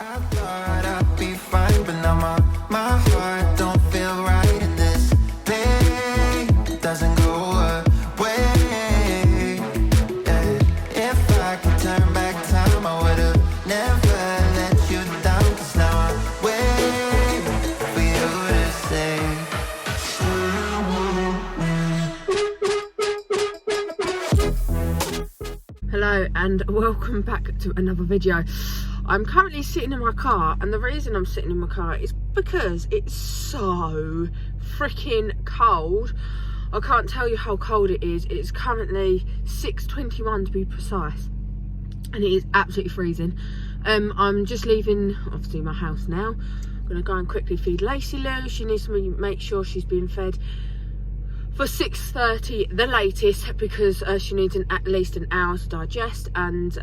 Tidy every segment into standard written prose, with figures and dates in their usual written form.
I thought I'd be fine, but now my heart don't feel right, and this pain doesn't go away. Yeah. If I could turn back time, I would've never let you down, 'cause now I wait for you to say. Hello and welcome back to another video. I'm currently sitting in my car, and the reason I'm sitting in my car is because it's so freaking cold. I can't tell you how cold it is. It's currently 6:21 to be precise, and it is absolutely freezing. I'm just leaving obviously my house now. I'm gonna go and quickly feed Lacey Lou. She needs to make sure she's being fed for 6:30 the latest, because she needs at least an hour to digest, and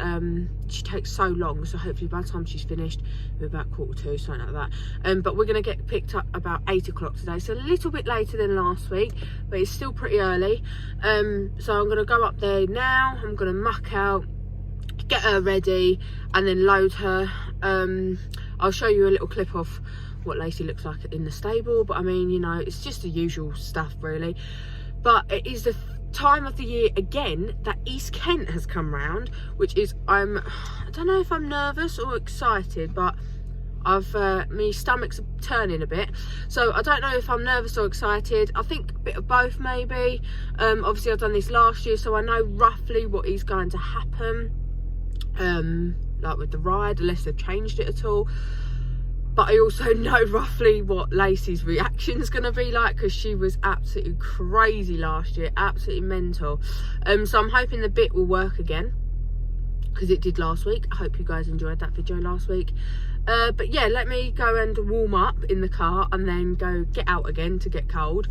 she takes so long, so hopefully by the time she's finished we're about 1:45, something like that. But we're going to get picked up about 8 o'clock today, so a little bit later than last week, but it's still pretty early. So I'm going to go up there now. I'm going to muck out, get her ready, and then load her. I'll show you a little clip of what Lacey looks like in the stable, but I mean, you know, it's just the usual stuff really. But it is the time of the year again that East Kent has come round, which is, I don't know if I'm nervous or excited, but my stomach's turning a bit, so I don't know if I'm nervous or excited. I think a bit of both maybe. Obviously I've done this last year, so I know roughly what is going to happen, like with the ride, unless they've changed it at all. But I also know roughly what Lacey's reaction is going to be like, because she was absolutely crazy last year, absolutely mental. So I'm hoping the bit will work again, because it did last week. I hope you guys enjoyed that video last week. But yeah, let me go and warm up in the car, and then go get out again to get cold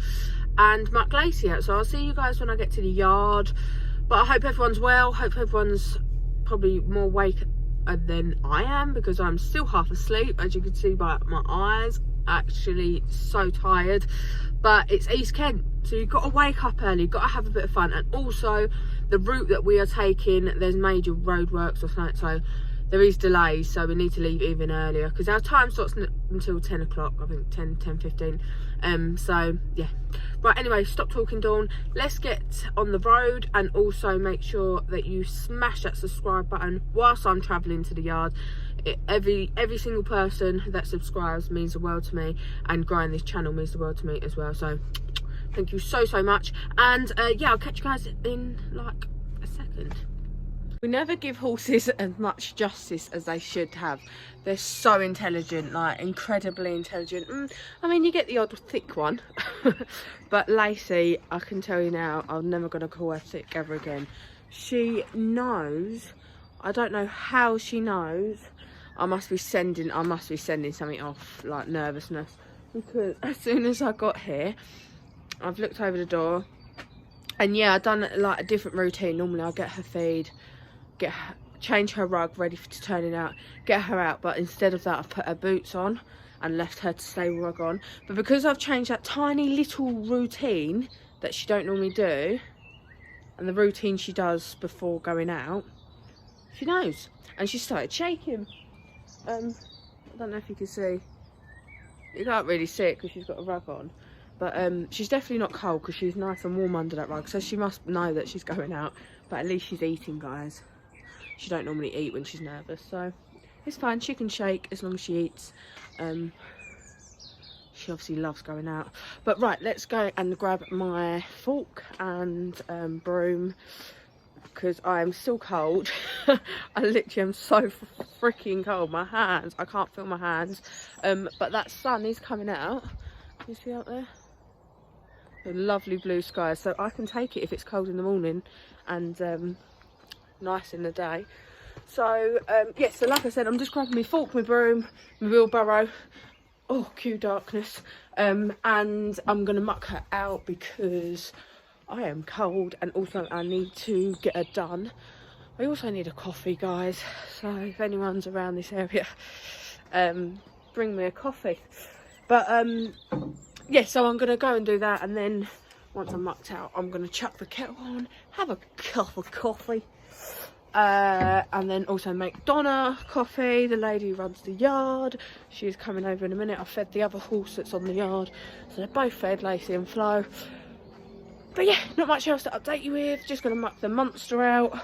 and muck Lacey out. So I'll see you guys when I get to the yard. But I hope everyone's well. Hope everyone's probably more awake than I am, because I'm still half asleep, as you can see by my eyes. Actually so tired. But it's East Kent, so you've got to wake up early, you've got to have a bit of fun. And also the route that we are taking, there's major roadworks or something, so there is delays, so we need to leave even earlier, because our time starts until 10 o'clock, I think 10:15. So yeah, right, anyway, stop talking, Dawn, let's get on the road. And also make sure that you smash that subscribe button whilst I'm traveling to the yard. Every single person that subscribes means the world to me, and growing this channel means the world to me as well, so thank you so much. And yeah, I'll catch you guys in like a second. We never give horses as much justice as they should have. They're so intelligent, like incredibly intelligent. I mean, you get the odd thick one, but Lacey, I can tell you now, I'm never going to call her thick ever again. She knows, I don't know how she knows. I must be sending something off, like nervousness, because as soon as I got here, I've looked over the door, and yeah, I've done like a different routine. Normally I get her feed, change her rug ready to turn it out, get her out, but instead of that I've put her boots on and left her to stable rug on. But because I've changed that tiny little routine that she don't normally do, and the routine she does before going out, she knows, and she started shaking. I don't know if you can see, you can't really see it because she's got a rug on, but she's definitely not cold, because she's nice and warm under that rug, so she must know that she's going out. But at least she's eating, guys. She don't normally eat when she's nervous, so it's fine. She can shake as long as she eats. She obviously loves going out. But right, let's go and grab my fork and broom, because I am still cold. I literally am so freaking cold. My hands, I can't feel my hands. But that sun is coming out. Can you see out there? The lovely blue sky, so I can take it if it's cold in the morning and nice in the day. So yeah, so like I said, I'm just grabbing my fork, my broom, my wheelbarrow. Oh, cue darkness. And I'm gonna muck her out because I am cold, and also I need to get her done. I also need a coffee, guys, so if anyone's around this area, bring me a coffee. But yeah, so I'm gonna go and do that, and then once I'm mucked out, I'm gonna chuck the kettle on, have a cup of coffee, and then also make Donna coffee, the lady who runs the yard. She's coming over in a minute. I fed the other horse that's on the yard, so they're both fed, Lacey and Flo. But yeah, not much else to update you with. Just gonna muck the monster out.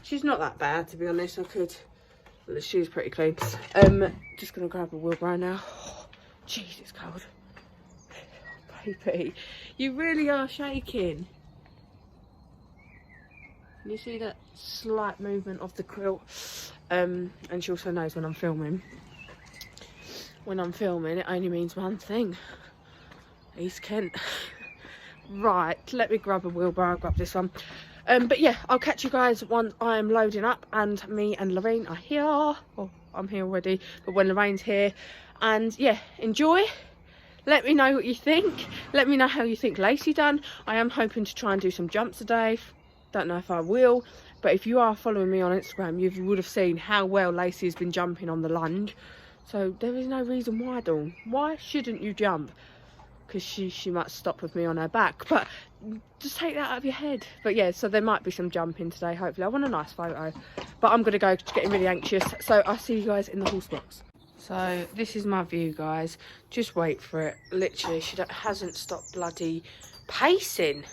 She's not that bad, to be honest. She's pretty clean. Just gonna grab a wheelbarrow now. Jeez, it's cold. Baby, you really are shaking. Can you see that slight movement of the quilt? And she also knows when I'm filming. When I'm filming, it only means one thing. East Kent. Right, let me grab a wheelbarrow, grab this one. But yeah, I'll catch you guys once I'm loading up and me and Lorraine are here. Oh, I'm here already, but when Lorraine's here. And yeah, enjoy. Let me know what you think. Let me know how you think Lacey done. I am hoping to try and do some jumps today. Don't know if I will, but if you are following me on Instagram, you would have seen how well Lacey has been jumping on the lunge. So there is no reason why, Dawn. Why shouldn't you jump? Because she might stop with me on her back, but just take that out of your head. But yeah, so there might be some jumping today, hopefully. I want a nice photo, but I'm gonna go, getting really anxious. So I'll see you guys in the horse box. So this is my view, guys. Just wait for it. Literally, she hasn't stopped bloody pacing.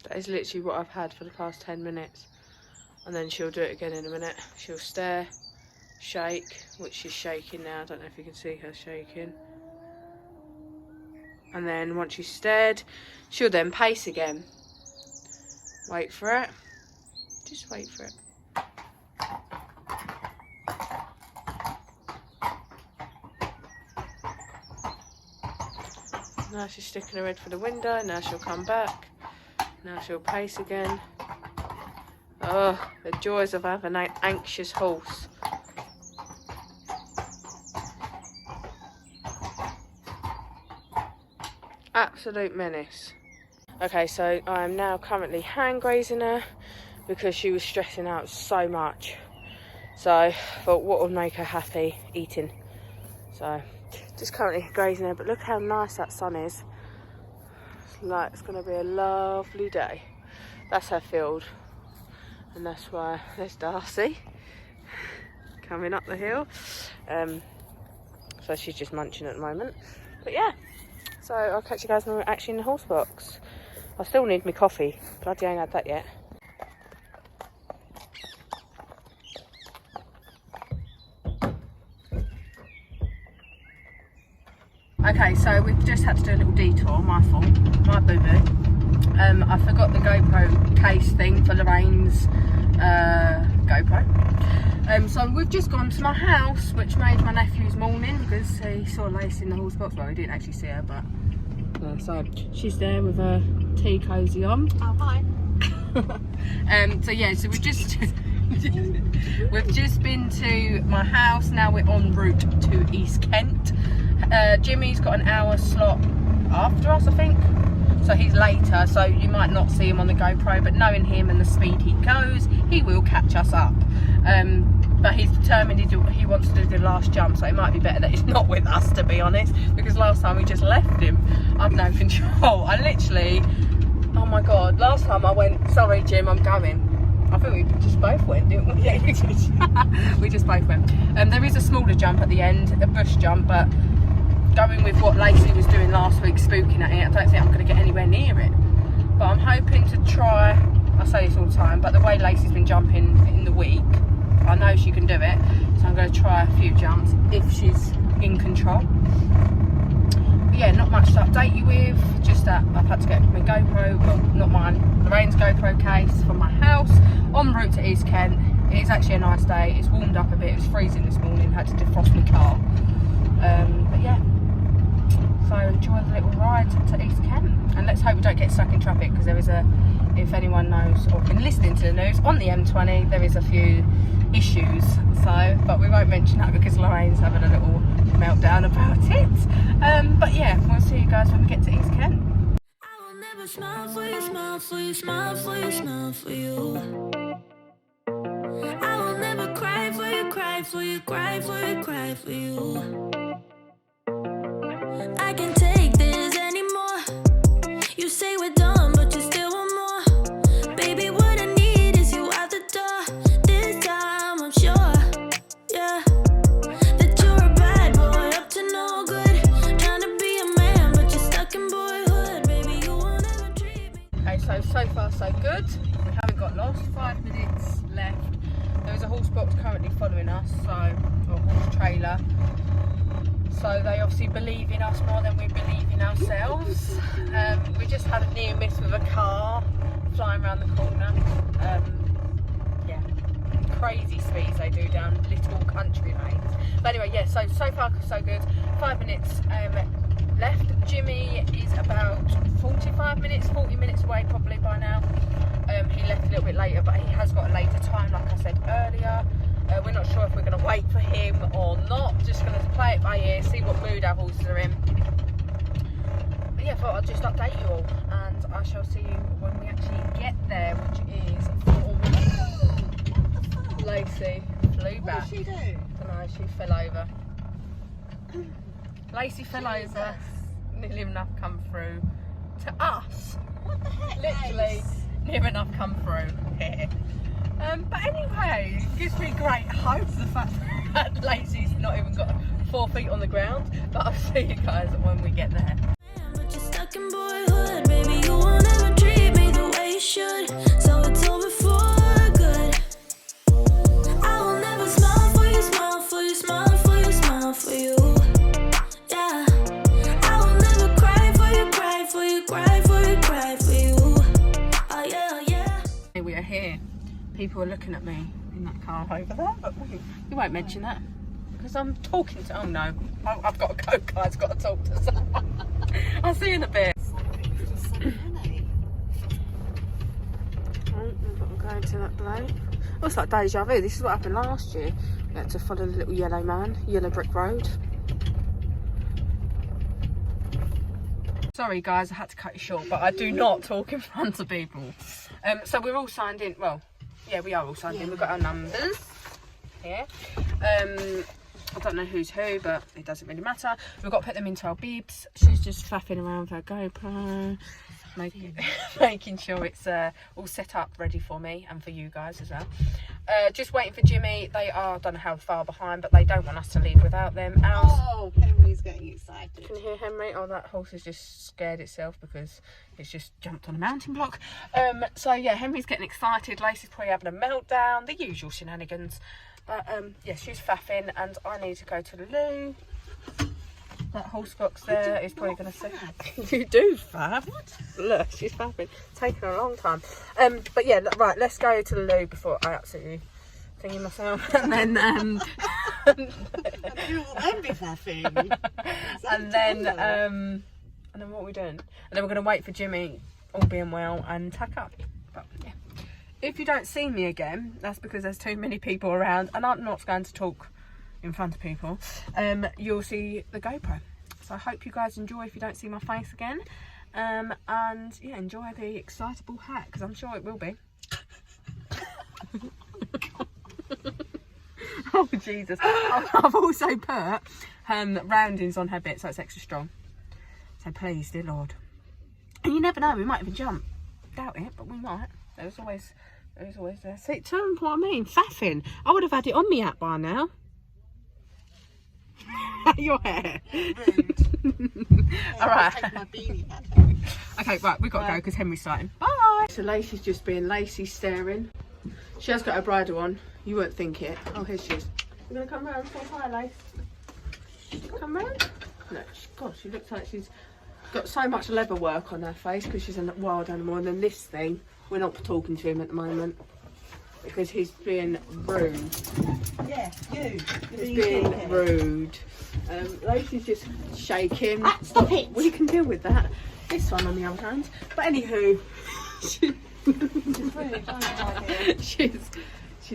That is literally what I've had for the past 10 minutes. And then she'll do it again in a minute. She'll stare, shake, which she's shaking now. I don't know if you can see her shaking. And then once she's stared, she'll then pace again. Wait for it. Just wait for it. Now she's sticking her head for the window. Now she'll come back. Now she'll pace again. Oh, the joys of having an anxious horse. Absolute menace. Okay, so I am now currently hand grazing her because she was stressing out so much. So I thought, what would make her happy? Eating. So just currently grazing her, but look how nice that sun is. It's like it's going to be a lovely day. That's her field, and that's why there's Darcy coming up the hill. So she's just munching at the moment. But yeah, so I'll catch you guys when we're actually in the horse box. I still need my coffee. Bloody ain't had that yet. Okay, so we've just had to do a little detour, my fault, my boo-boo. I forgot the GoPro case thing for Lorraine's GoPro. So we've just gone to my house, which made my nephew's morning because he saw Lacey in the horse box. Well, he didn't actually see her, but so she's there with her tea cosy on. Oh, hi. So yeah, so we've just been to my house. Now we're en route to East Kent. Jimmy's got an hour slot after us, I think, so he's later, so you might not see him on the GoPro, but knowing him and the speed he goes, he will catch us up. But he's determined he wants to do the last jump, so it might be better that he's not with us, to be honest, because last time we just left him. I've no control. I literally, oh my god, last time I went, sorry Jim, I'm going. I think we just both went, didn't we? Yeah, we just both went. There is a smaller jump at the end, a bush jump, but going with what Lacey was doing last week, spooking at it, I don't think I'm going to get anywhere near it. But I'm hoping to try, I say this all the time, but the way Lacey's been jumping in the week, I know she can do it, so I'm going to try a few jumps if she's in control. But yeah, not much to update you with, just that I've had to get my GoPro, well, not mine, Lorraine's GoPro case from my house, en route to East Kent. It's actually a nice day, it's warmed up a bit, it was freezing this morning, had to defrost my car. But yeah, so enjoy the little ride to East Kent, and let's hope we don't get stuck in traffic, because there is a, if anyone knows or been listening to the news, on the M20 there is a few issues, so, but we won't mention that because Lorraine's having a little meltdown about it. But yeah, we'll see you guys when we get to East Kent. I will never smile for you, smile for you, smile for you, smile for you. I will never cry for you, cry for you, cry for you, cry for you. I can't take this anymore. You say we're done, but you still want more. Baby, what I need is you out the door. This time I'm sure, yeah, that you're a bad boy up to no good. Trying to be a man, but you're stuck in boyhood. Baby, you won't ever treat me. Okay, so far so good. We haven't got lost. 5 minutes left. There is a horse box currently following us, or a horse trailer. So they obviously believe in us more than we believe in ourselves. We just had a near miss with a car flying around the corner. Yeah, crazy speeds they do down little country lanes. But anyway, yeah, so far so good. 5 minutes left. Jimmy is about 45 minutes, 40 minutes away probably by now. He left a little bit later, but he has got a later time, like I said earlier. We're not sure if we're going to wait for him or not. Just going to play it by ear, see what mood our horses are in. But yeah, I thought I'd just update you all, and I shall see you when we actually get there, which is 4 minutes. Lacey flew back. What did she do? I don't know, she fell over. Lacey fell over, nearly enough come through to us. What the heck? Literally, Lace? near enough come through here. But anyway, it gives me great hope, the fact that Lacey's not even got 4 feet on the ground. But I'll see you guys when we get there. But you're stuck in boyhood, baby. You won't ever treat me the way you should. So it's over for good. I will never smile for you, smile for you, smile for you, smile for you. Yeah. I will never cry for you, cry for you, cry for you, cry for you. Oh yeah, yeah. We are here. People are looking at me in that car over there, but you won't mention that because I'm talking to. Oh no, I've got to go, guys. Got to talk to someone. I'll see you in a bit. I'm going to that bloke. Oh, it's like deja vu. This is what happened last year. We had to follow the little yellow man, yellow brick road. Sorry guys, I had to cut you short, but I do not talk in front of people. So we're all signed in. Well, yeah, we are all signed in. We've got our numbers here. I don't know who's who, but it doesn't really matter. We've got to put them into our bibs. She's just faffing around with her GoPro, making sure it's all set up, ready for me and for you guys as well. Just waiting for Jimmy. They are, I don't know how far behind, but they don't want us to leave without them. Oh, Henry's getting excited. Can you hear Henry? Oh, that horse has just scared itself because it's just jumped on a mountain block. So yeah, Henry's getting excited. Lacey's probably having a meltdown. The usual shenanigans. But yeah, she's faffing, and I need to go to the loo. That horse box there is probably going to say you do faff. Look, she's faffing. It's taken a long time. But yeah, right, let's go to the loo before I absolutely thingy myself, and then And you will then be faffing. and then what are we doing? And then we're going to wait for Jimmy, all being well, and tack up. But yeah, if you don't see me again, that's because there's too many people around, and I'm not going to talk in front of people. You'll see the GoPro. So I hope you guys enjoy if you don't see my face again. And yeah, enjoy the excitable hat, because I'm sure it will be. Oh Jesus. I've also put roundings on her bit so it's extra strong. So please, dear Lord. And you never know, we might even jump. Doubt it, but we might. There's always there. See, tell them what I mean. Faffing. I would have had it on me hat by now. Your hair. All right. Take my beanie hat. Okay, right, we've got to go because Henry's starting. Bye. So Lacey's just being Lacey staring. She has got her bridle on. You won't think it. Oh, here she is. You gonna come round and say hi, Lace? Come round. No, God, she looks like she's got so much leather work on her face because she's a wild animal. And then this thing, we're not talking to him at the moment because he's being rude. Yeah, you. He's being rude. Lacey's just shaking. Ah, stop it! We can deal with that. This one on the other hand. But anywho, she's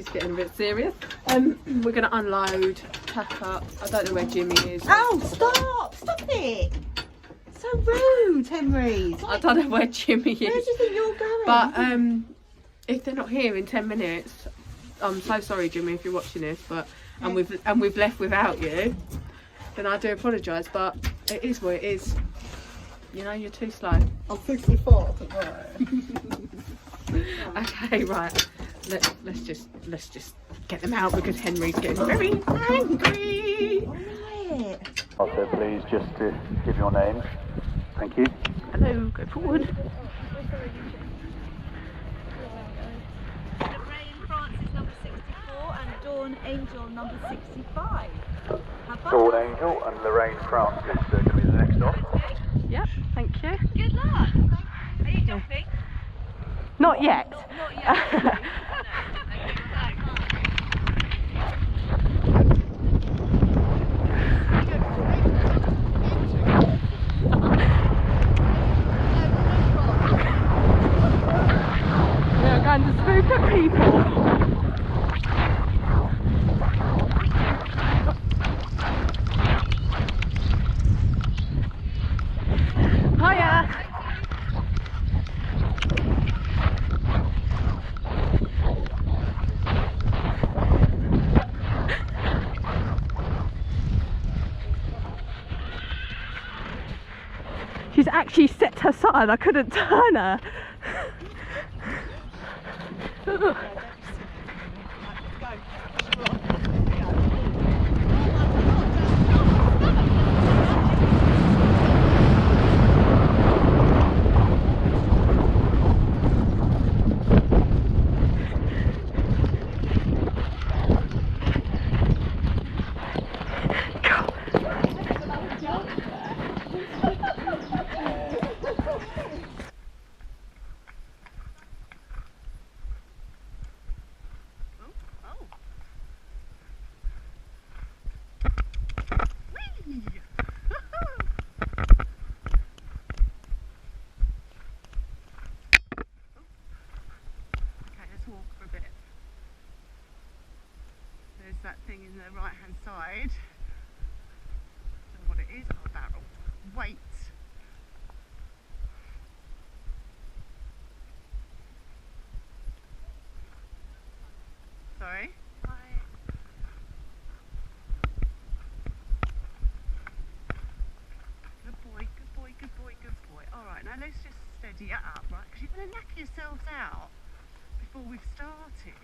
getting a bit serious. We're gonna unload, pack up. I don't know where Jimmy is. Oh, stop! Stop it! So rude, Henry. I don't know where Jimmy is. Where do you think you're going? But if they're not here in 10 minutes, I'm so sorry, Jimmy, if you're watching this, but and we've left without you, then I do apologise, but it is what it is. You know, you're too slow. I'm 64 tomorrow. Okay, right. Let's just get them out because Henry's getting very angry. Alright. Also, please just give your name. Thank you. Hello, go forward. Lorraine Francis number 64 and Dawn Angel number 65. Dawn Angel and Lorraine France is going to be the next stop. Yep, thank you. Good luck. Are you jumping? Not yet. Not yet. We are going to spook at people. Hiya. She's actually set her side, I couldn't turn her. That thing in the right hand side. Don't know what it is. Oh, a barrel. Wait. Sorry? Good boy, good boy, good boy, good boy. Alright, now let's just steady it up, right? Because you're going to knock yourselves out before we've started.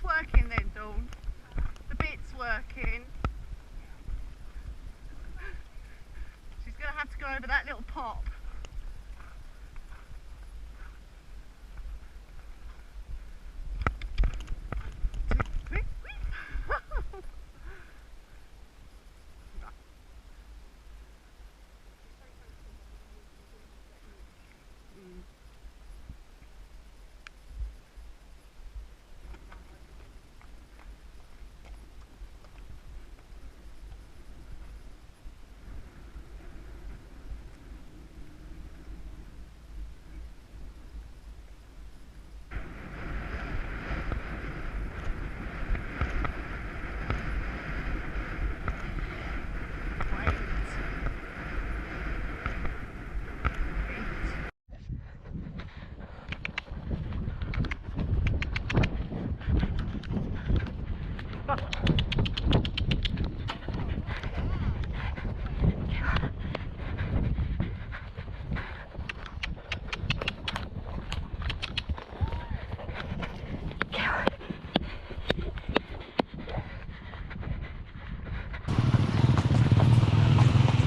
Working then, Dawn. The bit's working. She's going to have to go over that little pop.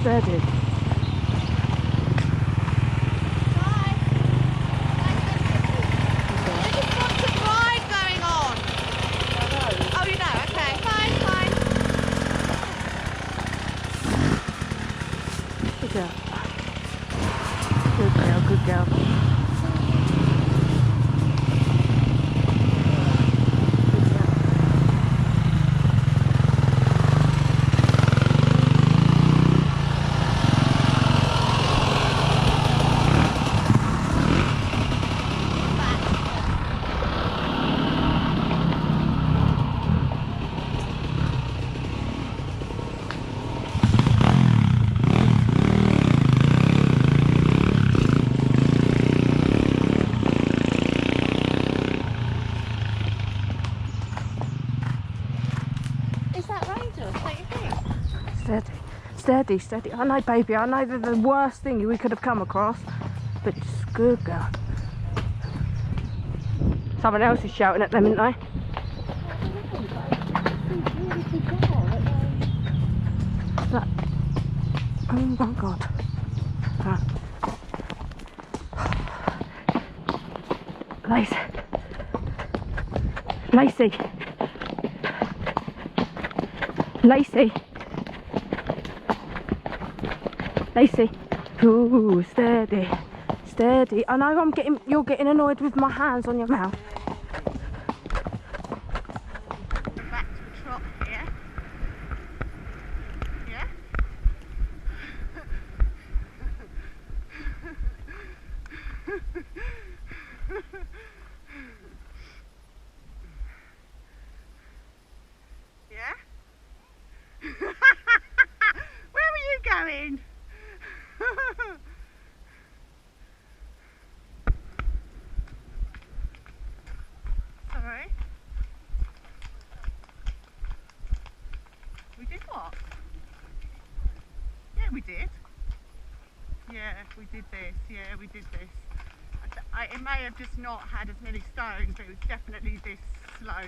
Steady. Good girl. Good girl, good girl. Steady, steady. I know, baby, I know they're the worst thing we could have come across, but just good girl. Someone else is shouting at them, isn't they? That, oh my God. Ah. Lacey. Lacey. Ooh, steady. Steady. I know you're getting annoyed with my hands on your mouth. Back to a trot here. Yeah? Yeah? Where were you going? Sorry? We did what? Yeah, we did. Yeah, we did this. Yeah, we did this. It may have just not had as many stones, but it was definitely this slow.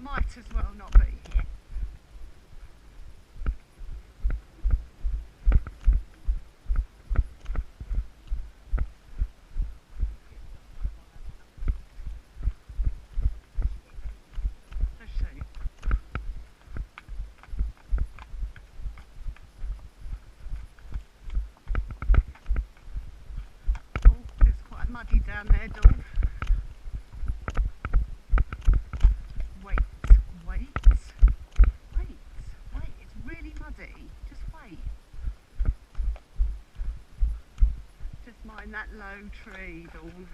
Might as well not be here. Let's see. Oh, it's quite muddy down there, Dawn. Wait, it's really muddy. Just wait. Just mind that low tree, Dawn.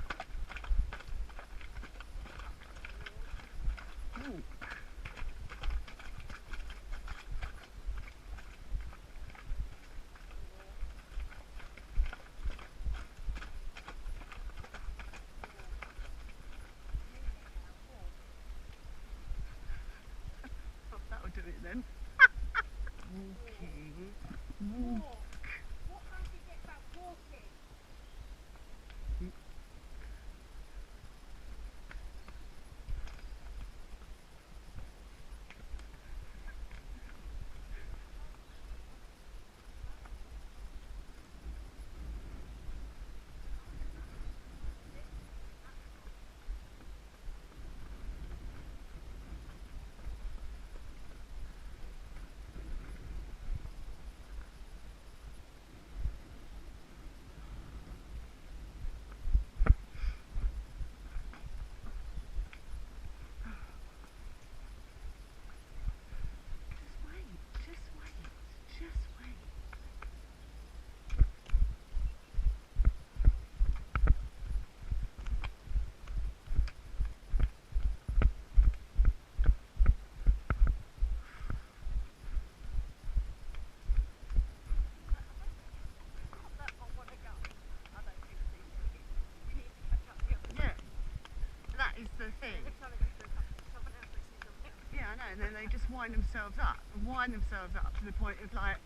Ooh. Oh, that'll do it then. Walking. Walk. What can you get about walking? Just wait. Yeah, that is the thing. Yeah, I know, and then they just wind themselves up to the point of like,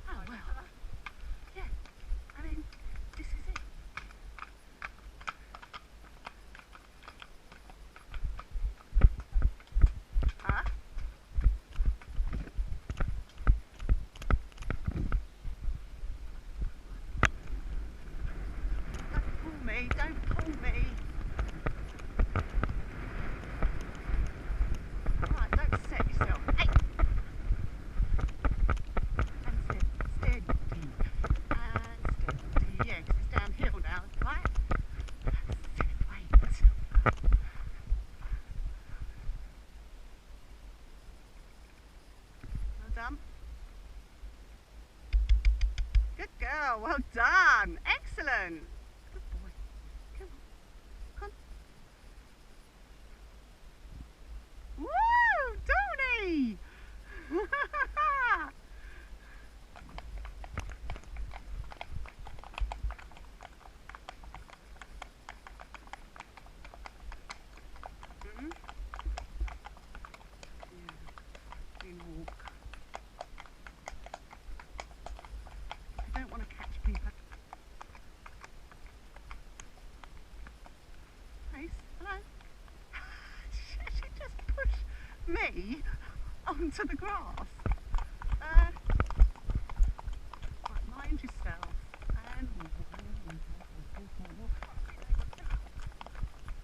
oh well, yeah, I mean, this is it. Huh? Don't pull me. Right, don't set yourself. Hey! And steady. Yeah, because it's downhill now, right? Wait. Well done. Good girl, well done. Excellent. Good boy. Come on. Woo! Tony! me onto the grass. Right, mind yourself. And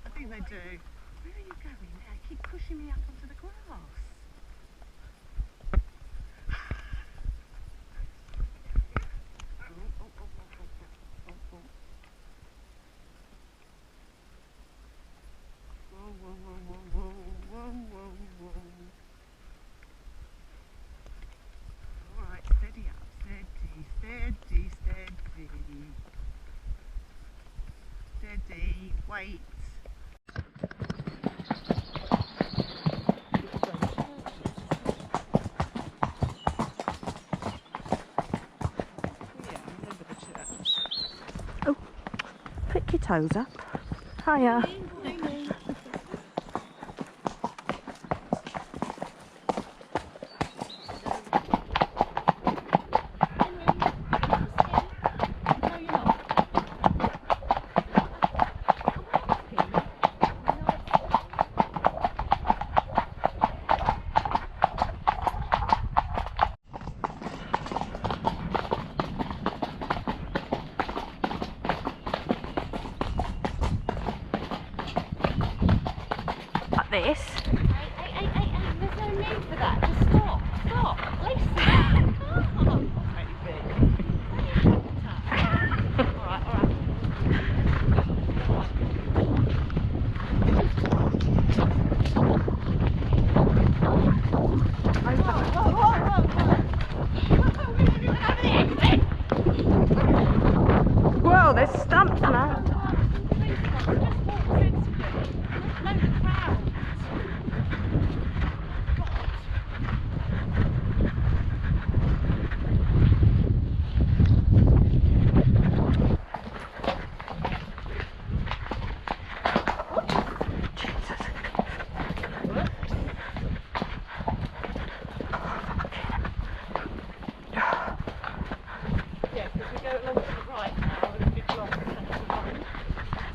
I think they do. Where are you going now? Keep pushing me up onto the grass. Alright, steady up, steady, steady, steady. Steady, wait. Oh, pick your toes up. Hiya. Like this. Hey, there's no need for that. Just stop. Listen. Whoa, there's stumps now.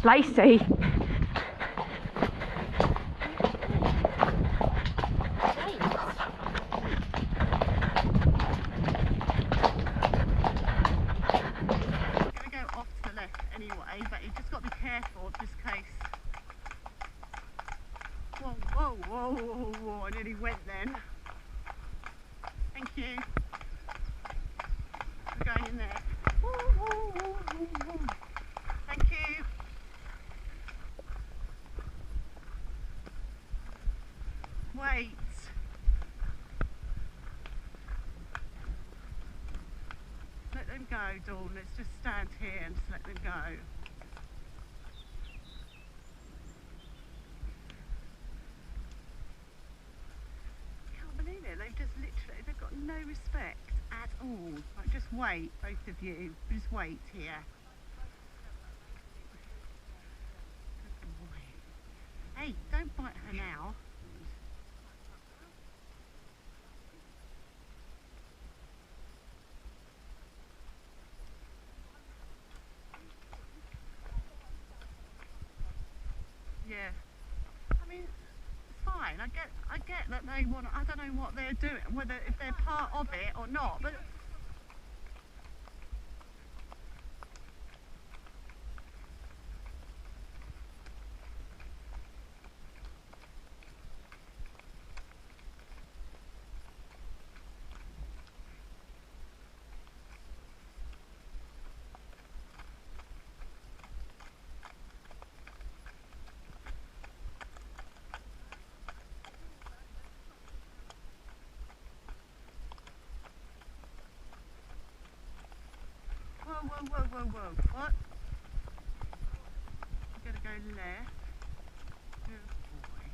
Lacey. Whoa, I nearly went then. Thank you. We're going in there. Whoa. Thank you. Wait. Let them go, Dawn. Let's just stand here and just let them go. They've just literally, they've got no respect at all. Like, just wait, both of you. Just wait here. Good boy. Hey, don't bite her now. Yeah. I mean, fine. I get that they want. I don't know what they're doing, whether if they're part of it or not. But whoa. What? You gotta go left. Good boy.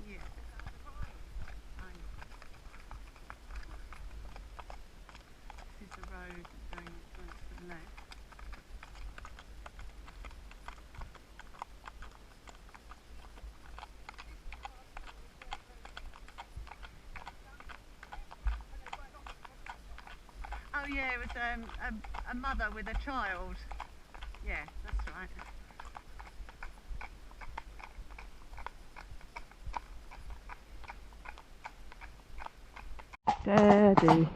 Yeah. This is the road going to the left. Oh yeah, it was a mother with a child. Yeah, that's right. Steady.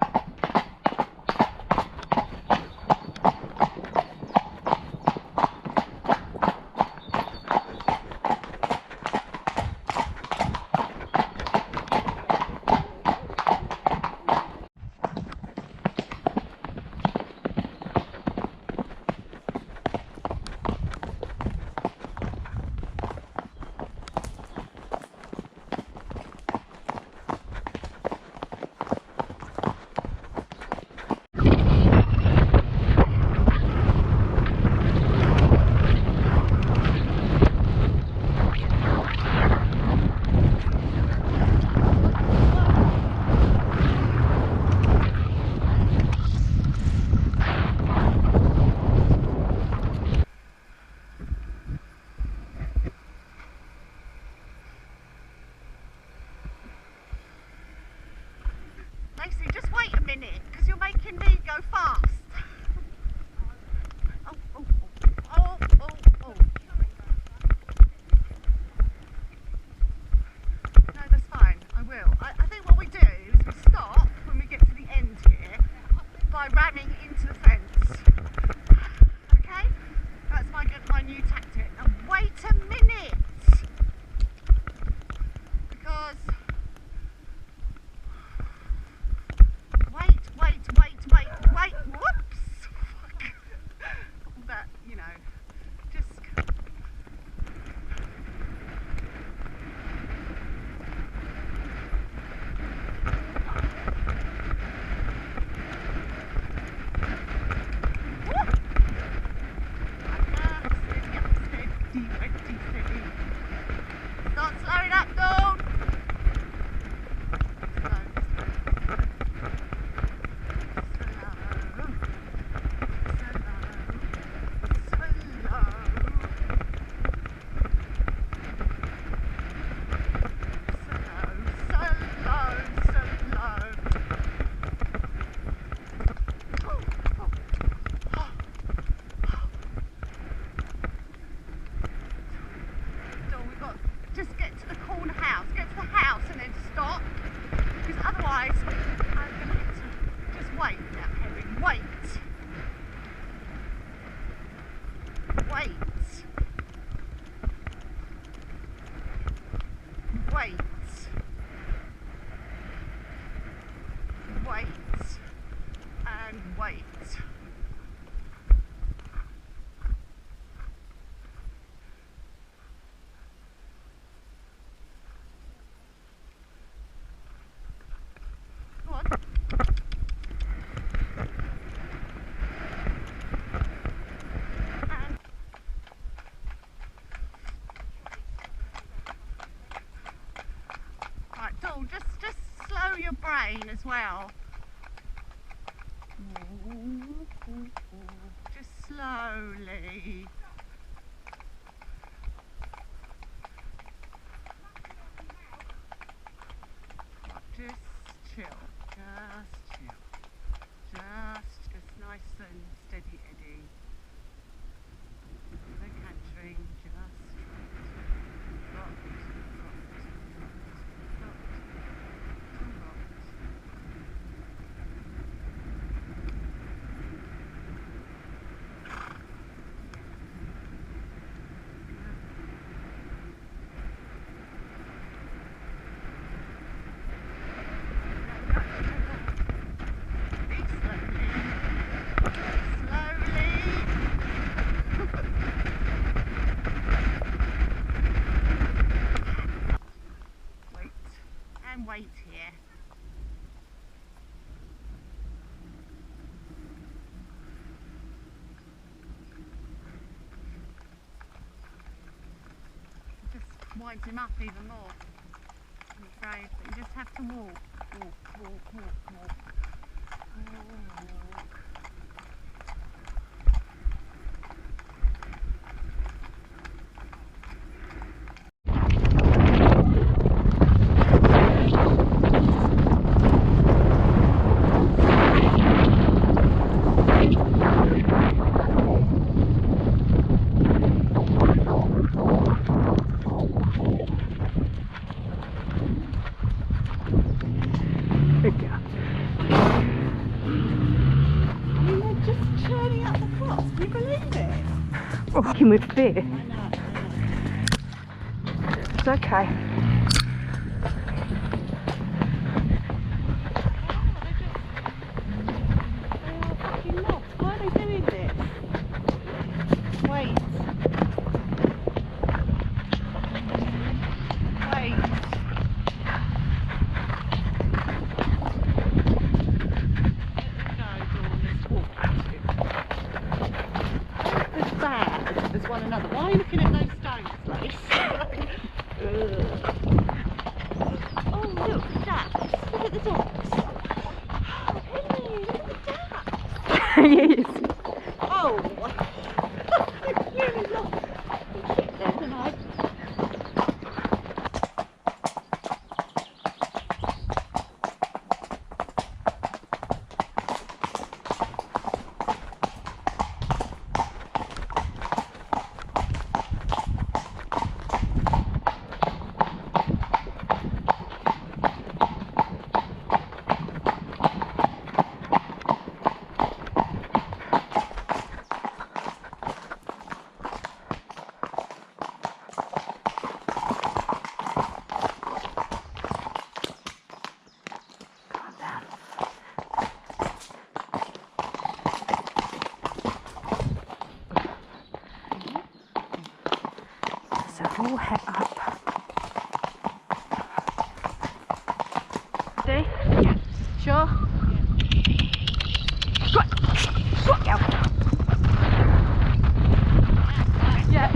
Lacey, just wait a minute, because you're making me go fast. Oh, oh, oh, oh, oh, oh. No, that's fine, I will. I think what we do is we stop when we get to the end here by ramming into the fence. Okay? That's my new tactic. Now wait a minute! Because wait, whoops! All that, you know, just... Steady. Start slowing up, Dawn! Just get to the corner house, get to the house and then stop, because otherwise I'm going to get to just wait now, Henry, wait. And wait. Go on. Right, Dawn, just slow your brain as well. Just slowly. Just chill. Just nice and steady Eddie. No cantering, just rock. Wait here. It just winds him up even more, I'm afraid, but you just have to walk. Good girl. Can you believe it? Rocking with fear. It's okay. Why are they doing this? Wait. As bad as one another. Why are you looking at those stones, Grace? Oh, look, ducks. Look at the ducks. Oh, Henry, look at the ducks. Yes. Oh, you've really lost it then, haven't I? So we'll head up. Ready? Yeah. Sure? Yeah. Go on. Yeah.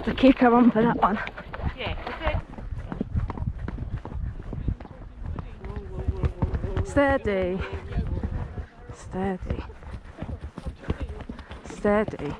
The kicker on for that one. Yeah, Steady. Steady. Steady.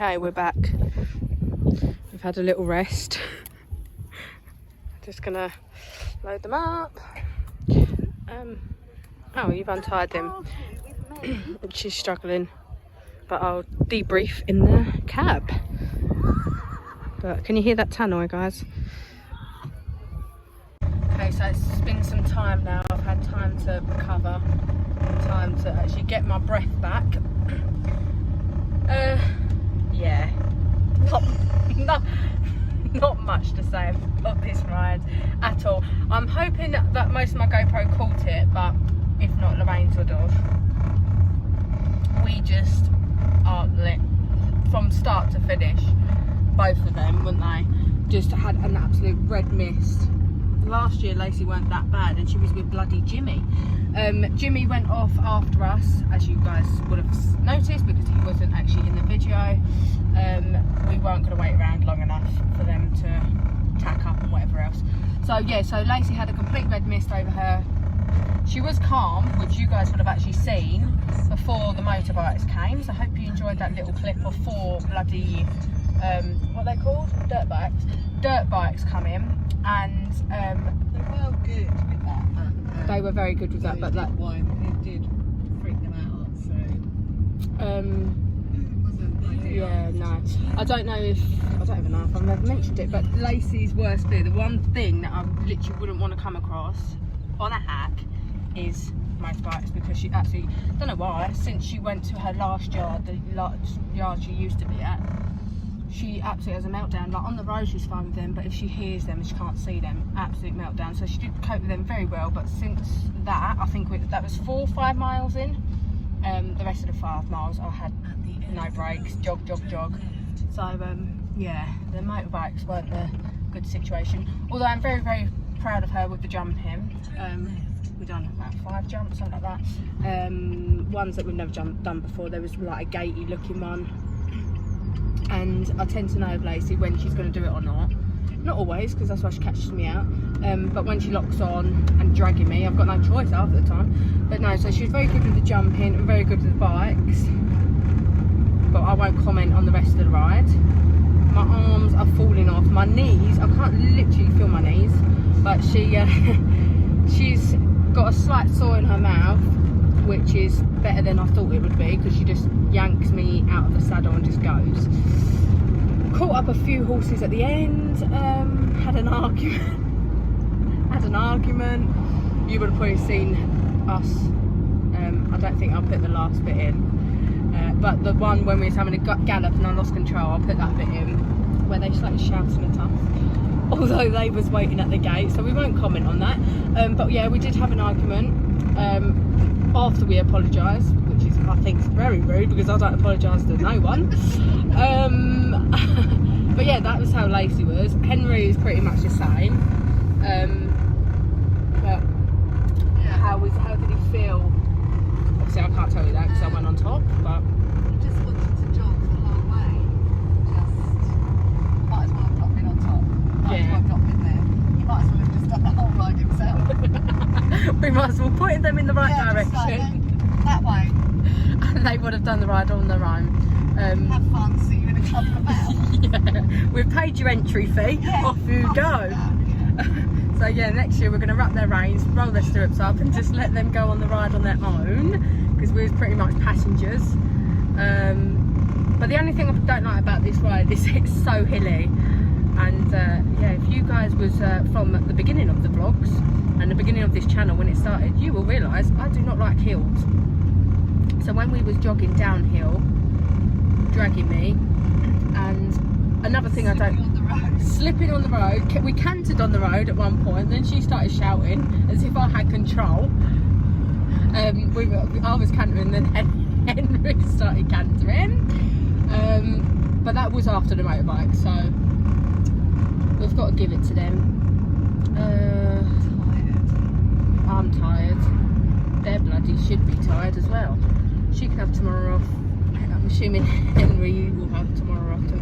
Okay, we're back. We've had a little rest. Just gonna load them up. Oh, you've untied them. She's struggling, but I'll debrief in the cab. But can you hear that tannoy, guys? Okay, so it's been some time now. I've had time to recover, time to actually get my breath back. Yeah, not much to say about this ride at all. I'm hoping that most of my GoPro caught it, but if not, Lorraine's would have. We just are lit from start to finish. Both of them, wouldn't they? Just had an absolute red mist. Last year Lacey weren't that bad, and she was with bloody Jimmy. Jimmy went off after us, as you guys would have noticed, because he wasn't actually in the video. We weren't going to wait around long enough for them to tack up and whatever else. So yeah, so Lacey had a complete red mist over her. She was calm, which you guys would have actually seen before the motorbikes came. So I hope you enjoyed that little clip of 4 bloody what are they called? Dirt bikes come in, and they were good with that. But, they were very good with that, but that one it did freak them out. So it wasn't ideal. yeah, no, I don't even know if I've never mentioned it, but Lacey's worst fear, the one thing that I literally wouldn't want to come across on a hack, is motorbikes, because she absolutely, don't know why, since she went to her last yard, the last yard she used to be at, she absolutely has a meltdown. Like on the road she's fine with them, but if she hears them and she can't see them, absolute meltdown. So she did cope with them very well, but since that, I think that was 4 or 5 miles in, the rest of the 5 miles I had no brakes, jog. So yeah, the motorbikes weren't the good situation, although I'm very, very proud of her with the jumping. We've done about 5 jumps, something like that. Ones that we've never done before. There was like a gatey looking one, and I tend to know of Lacey when she's going to do it or not. Not always, because that's why she catches me out, but when she locks on and dragging me, I've got no choice half the time. But no, so she was very good with the jumping and very good with the bikes, but I won't comment on the rest of the ride. My arms are falling off, my knees, I can't literally feel my knees, but she's got a slight sore in her mouth, which is better than I thought it would be, because she just yanks me out of the saddle and just goes. Caught up a few horses at the end, had an argument. You would have probably seen us, I don't think I'll put the last bit in, but the one when we was having a gallop and I lost control, I'll put that bit in, where they started shouting at us, although they was waiting at the gate, so we won't comment on that. But yeah, we did have an argument after we apologised, which is, I think, very rude, because I don't apologise to no one. But yeah, that was how Lacey was. Henry is pretty much the same. But Yeah. how did he feel? Obviously I can't tell you that because I went on top, but He just wanted to jog the whole way. Just might as well have not been on top. Might as well have not been there. He might as well have just done the whole ride himself. we might as well point them in the right Yeah, just like, direction. that way. And they would have done the ride on their own. Have fun, see you in a couple of hours. Yeah, we've paid your entry fee, Yeah. off you go. Yeah. So yeah, next year we're going to wrap their reins, roll their stirrups up and just let them go on the ride on their own, because we was pretty much passengers. But the only thing I don't like about this ride is it's so hilly, and yeah, if you guys was from the beginning of the vlogs and the beginning of this channel when it started, you will realise I do not like hills. So when we was jogging downhill, dragging me, and another thing I don't, slipping on the road, we cantered on the road at one point, then she started shouting as if I had control. I was cantering, then Henry started cantering, but that was after the motorbike, so we've got to give it to them. I'm tired. They're bloody should be tired as well. She can have tomorrow off. I'm assuming Henry will have tomorrow off too.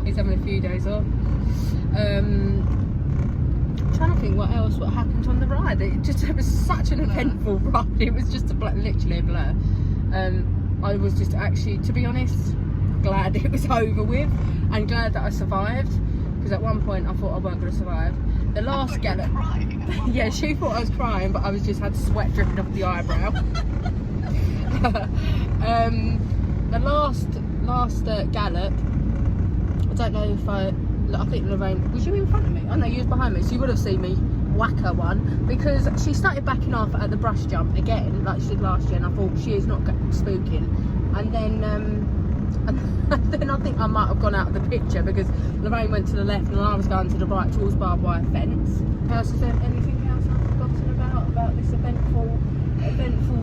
He's having a few days off. I'm trying to think what happened on the ride. It was such an eventful ride. It was just literally a blur. I was just actually, to be honest, glad it was over with and glad that I survived, because at one point I thought I weren't going to survive. The last gallop, yeah, she thought I was crying, but I was just had sweat dripping off the eyebrow. The last gallop, I don't know if I think Lorraine, was you in front of me? Oh no, you was behind me, so you would have seen me whack her one, because she started backing off at the brush jump again, like she did last year, and I thought she is not spooking. And then I think I might have gone out of the picture, because Lorraine went to the left and I was going to the right towards barbed wire fence. Is there anything else I've forgotten about this eventful,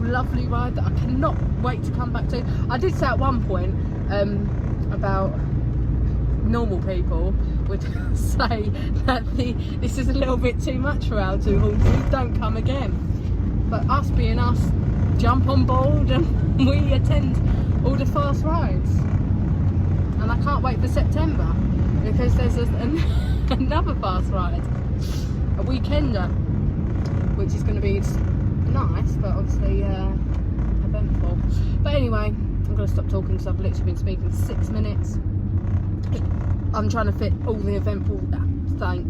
lovely ride that I cannot wait to come back to? I did say at one point about normal people would say that this is a little bit too much for our two horses, don't come again. But us being us, jump on board and we attend all the fast rides. And I can't wait for September, because there's another fast ride, a weekender, which is going to be nice, but obviously eventful. But anyway, I'm going to stop talking because I've literally been speaking for 6 minutes. I'm trying to fit all the eventful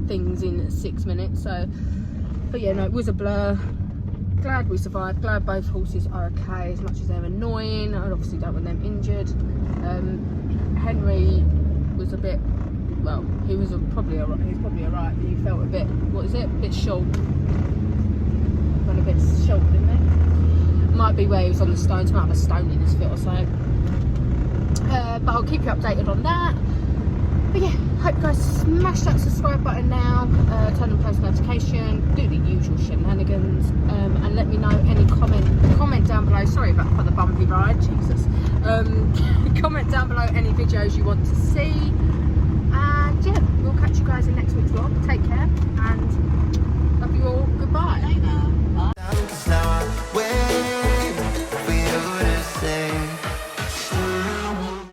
things in 6 minutes. So, but yeah, no, it was a blur. Glad we survived. Glad both horses are okay, as much as they're annoying. I obviously don't want them injured. Henry was a bit, well, he was probably alright. He was probably alright, but he felt a bit, what is it? A bit short. Went a bit short, didn't he? Might be where he was on the stones. Might have a stone in his foot or so. But I'll keep you updated on that. But yeah, hope you guys smash that subscribe button now, turn on post notification, do the usual shenanigans, and let me know any comment down below. Sorry for the bumpy ride, Jesus. Comment down below any videos you want to see, and yeah, we'll catch you guys in next week's vlog. Take care and love you all. Goodbye.